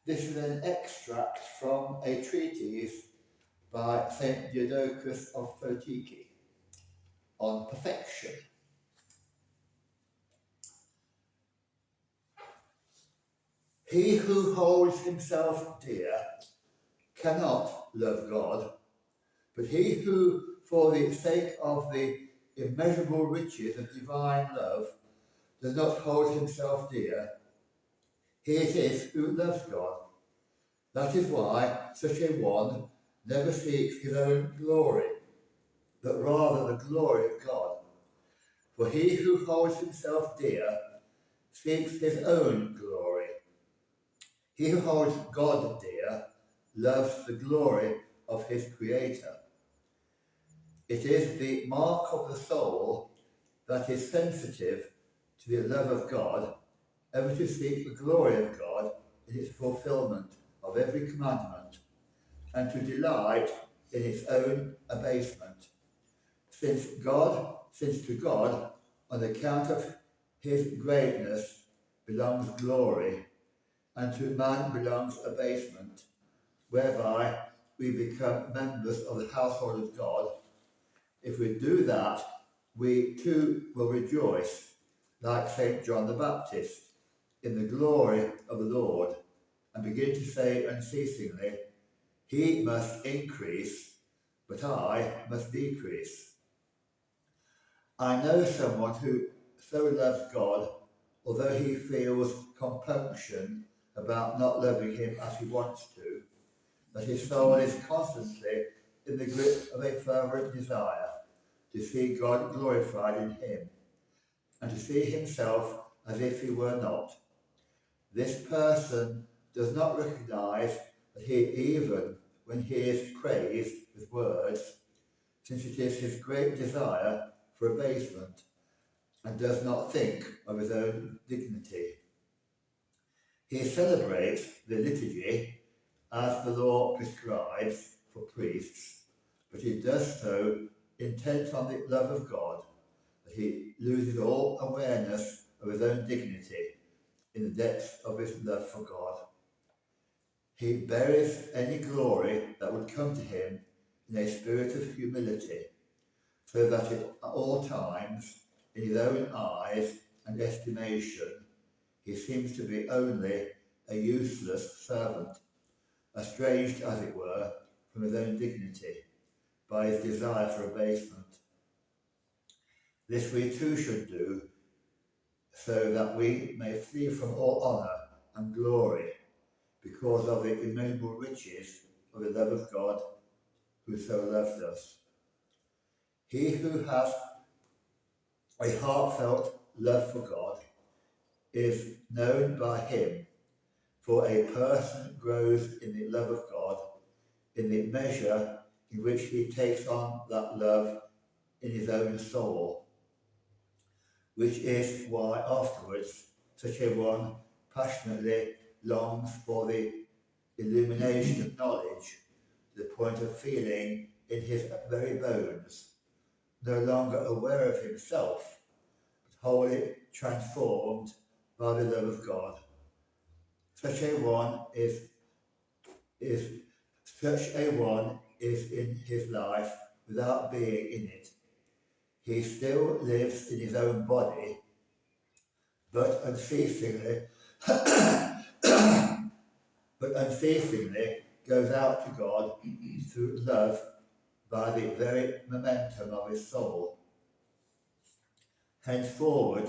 This is an extract from a treatise by St. Diodocus of Photiki on perfection. He who holds himself dear cannot love God, but he who, for the sake of the immeasurable riches of divine love, does not hold himself dear, he it is who loves God. That is why such a one never seeks his own glory, but rather the glory of God. For he who holds himself dear seeks his own glory. He who holds God dear loves the glory of his Creator. It is the mark of the soul that is sensitive to the love of God, ever to seek the glory of God in its fulfillment of every commandment, and to delight in its own abasement. Since to God, on account of his greatness, belongs glory, and to man belongs abasement, whereby we become members of the household of God. If we do that, we too will rejoice, like St. John the Baptist, in the glory of the Lord, and begin to say unceasingly, "He must increase, but I must decrease." I know someone who so loves God, although he feels compunction about not loving him as he wants to, that his soul is constantly in the grip of a fervent desire to see God glorified in him, and to see himself as if he were not. This person does not recognize that even when he is praised with words, since it is his great desire for abasement, and does not think of his own dignity. He celebrates the liturgy as the law prescribes for priests, but he does so intent on the love of God, that he loses all awareness of his own dignity in the depths of his love for God. He buries any glory that would come to him in a spirit of humility, so that at all times, in his own eyes and estimation, he seems to be only a useless servant, estranged, as it were, from his own dignity by his desire for abasement. This we too should do, so that we may flee from all honour and glory, because of the immeasurable riches of the love of God, who so loved us. He who has a heartfelt love for God is known by him, for a person grows in the love of God in the measure in which he takes on that love in his own soul, which is why afterwards such a one passionately longs for the illumination of knowledge, to the point of feeling in his very bones, no longer aware of himself, but wholly transformed by the love of God. Such a one is in his life without being in it. He still lives in his own body, but unceasingly goes out to God through love by the very momentum of his soul. Henceforward,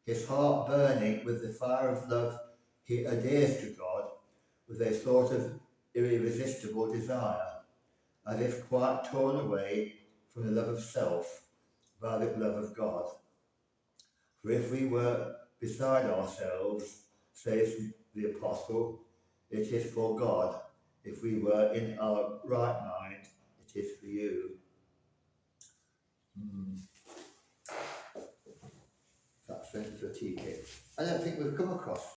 his heart burning with the fire of love, he adheres to God with a sort of irresistible desire, as if quite torn away from the love of self by the love of God. For if we were beside ourselves, says the Apostle, it is for God. If we were in our right mind, it is for you. That's St. Photiki. I don't think we've come across